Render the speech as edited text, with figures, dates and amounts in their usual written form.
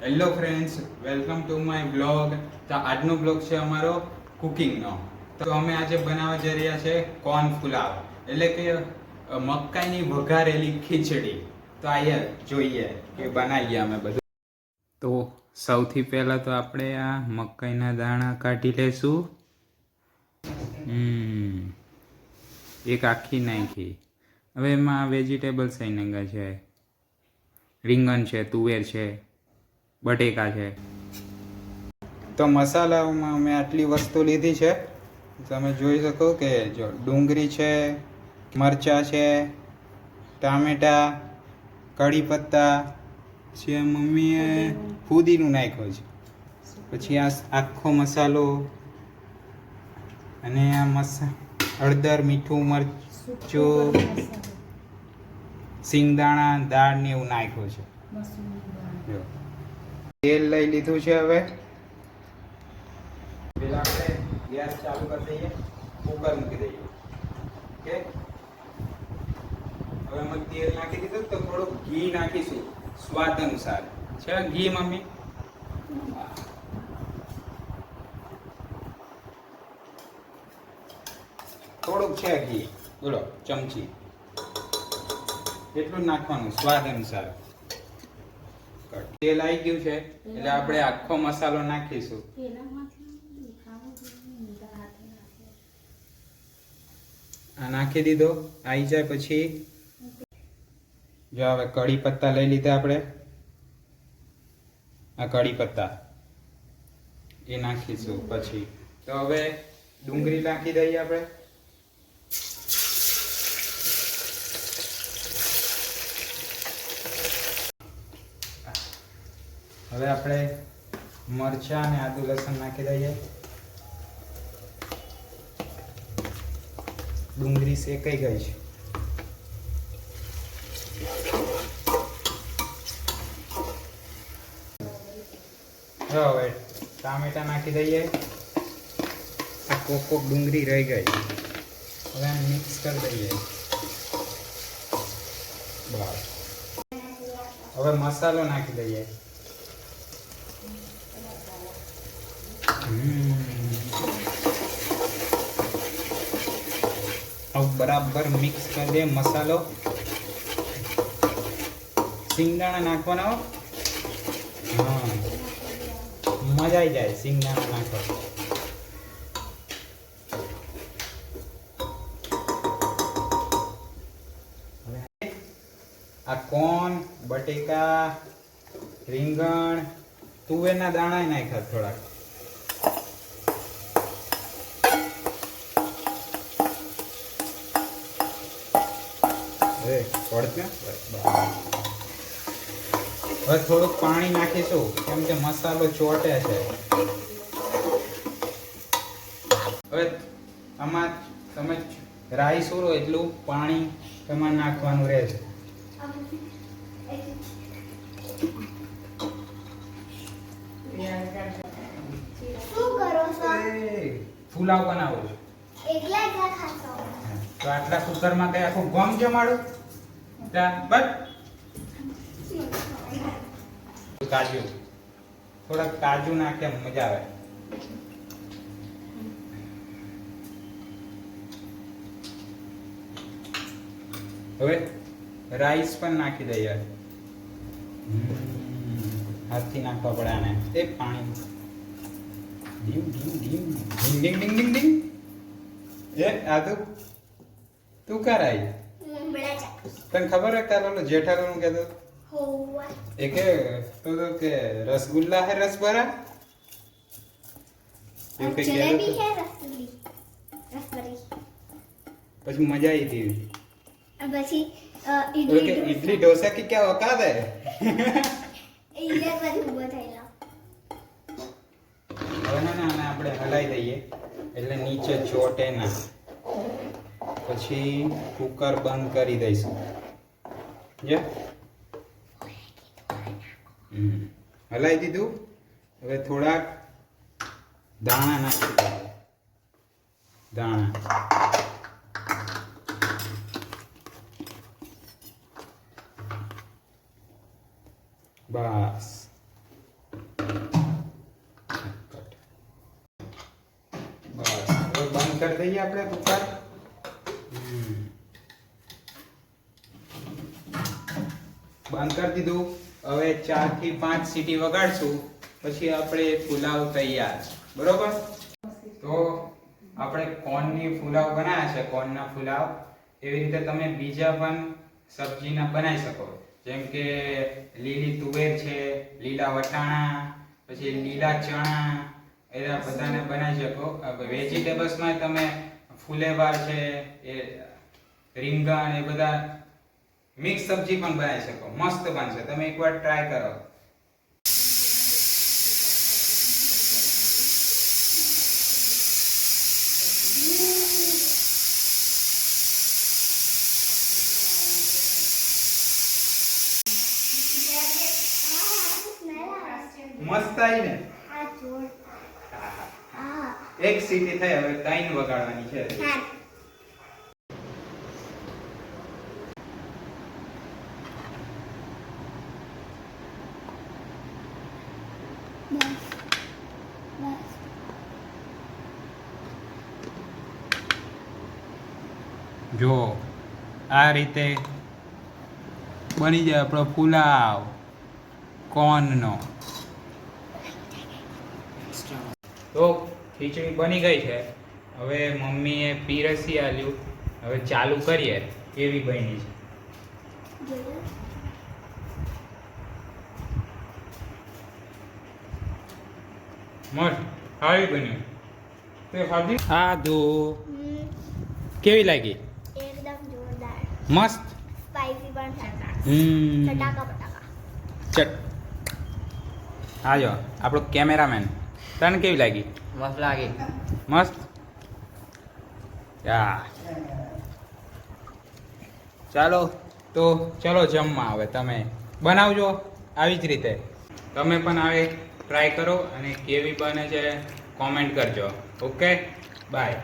Hello friends, welcome to my blog. તો આજનો blog છે અમારો કુકિંગનો. તો અમે આજે બનાવવા જઈ રહ્યા છે કોર્ન પુલાવ, એટલે કે મકાઈની વઘારેલી ખીચડી. તો આઈએ જોઈએ કે બનાવીએ અમે બધું. તો સૌથી પહેલાં તો આપણે આ મકાઈના દાણા કાઢી લેશું. એક આખી નાખી. હવે એમાં વેજીટેબલ્સ નાખ્યા છે, રીંગણ છે, તુવેર છે, બટેકા છે. તો મસાલામાં અમે આટલી વસ્તુ લીધી છે. તમે જોઈ શકો કે જો ડુંગળી છે, મરચાં છે, ટામેટા, કઢી પત્તા, પછી મમ્મીએ ફુદીનું નાખ્યું છે, પછી આ આખો મસાલો અને આ હળદર, મીઠું, મરચું, સિંગદાણા, દાળ ને એવું નાખ્યું છે. તેલ લઈ લીધું છે. હવે પેલા આપણે ગેસ ચાલુ કરી દઈએ, કુકર મૂકી દઈએ. ઓકે, હવે અમે તેલ નાખી દીધું, તો થોડુંક ઘી નાખીશું સ્વાદ અનુસાર. છે ઘી મમ્મી? થોડુંક છે ઘી, બોલો ચમચી એટલું નાખવાનું સ્વાદ અનુસાર. તેલ આવી ગયું છે એટલે આપણે આખો મસાલો નાખીશું. આ નાખી દીધો. આવી જાય પછી જો હવે કઢી પત્તા લઈ લીધા આપણે. આ કઢી પત્તા એ નાખીશું પછી. તો હવે ડુંગળી નાખી દઈએ આપણે. હવે આપણે મરચાં અને આદુ લસણ નાખી દઈએ. ડુંગળી શેકાઈ ગઈ છે. હવે ટામેટા નાખી દઈએ. આ કોક ડુંગળી રહી ગઈ, હવે મિક્સ કરી દઈએ. બસ હવે મસાલો નાખી દઈએ. બરાબર મિક્સ કરી દે મસાલો. સિંગદાણા નાખવાના. હા, મજા આવી જાય સિંગદાણા નાખો. આ કોર્ન, બટેકા, રીંગણ, તુવેરના દાણા નાખ્યા થોડાક. હવે થોડુંક પાણી નાખીશું કેમ કે મસાલો ચોટે છે. હવે આમાં તમે રાઈ સુરો એટલું પાણી એમાં નાખવાનું રહે છે. પુલાવ બનાવો છો તો આટલા કુકરમાં કઈ આખું ગમ જમાડું? કાજુ, થોડાક કાજુ નાખે મજા આવે. હવે રાઈસ પણ નાખી દઈએ. હાથથી નાખવા પડે આને. એ પાણી ડીમ ડીમ ડીમ ડીંગ ડીંગ ડીંગ ડીંગ ડીંગ. એ આદુ તું કરાય? તને ખબર હે કાલ ઓલો જેઠાલાલ કહેતો એ કે તો કે રસગુલ્લા હે રસભરા એવું કઈ કહેતો. પછી મજા આવી હતી. પછી इडली डोसा की क्या औकात है? હવે આપણે હલાઈ દઈએ એટલે નીચે ચોટે ના. પછી કુકર બંધ કરી દઈશું. હલાઈ દીધું. હવે થોડાક દાણા નાખી દઈએ. દાણા બસ બંધ કરી દઈએ આપણે કુકર. બંધ કરી દીધું. હવે 4 થી 5 સીટી વગાડશું, પછી આપણે પુલાવ તૈયાર. બરોબર. તો આપણે કોર્નની પુલાવ બનાવ્યા છે, કોર્નના પુલાવ. એવી રીતે તમે બીજા પણ સબ્જીના બનાવી શકો, જેમ કે લીલી તુવેર છે, લીલા વટાણા, પછી લીલા ચણા, એવા બધાને બનાવી શકો. વેજીટેબલ્સમાં તમે ફુલેવાર છે, એ રીંગણ, એ બધા મિક્સ સબ્જી પણ બનાવી શકો. મસ્ત બનશે, તમે એકવાર ટ્રાય કરો. મસ્ત આવી ને? એક સીટી થઈ, હવે 3 વગાડવાની છે. જો આ રીતે બની જાય આપણો પુલાવ કોર્નનો. તો ખીચડી બની ગઈ છે. હવે મમ્મીએ પીરસી આલ્યું. હવે ચાલુ કરીએ કેવી બની છે. મસ્ત સારી બની. તે ખાધી? આ દો કેવી લાગી? એકદમ જોરદાર. મસ્ત સ્પાઈસી પણ છે. ચટાકા પટાકા. ચટ. આજો આપણો કેમેરામેન. તને કેવી લાગી? મસ્ત લાગી. મસ્ત. યા ચાલો તો ચલો જમવા. હવે તમે બનાવજો આવી જ રીતે. તમે પણ આવે ટ્રાય કરો અને કેવી બને છે કોમેન્ટ કરજો. Okay bye.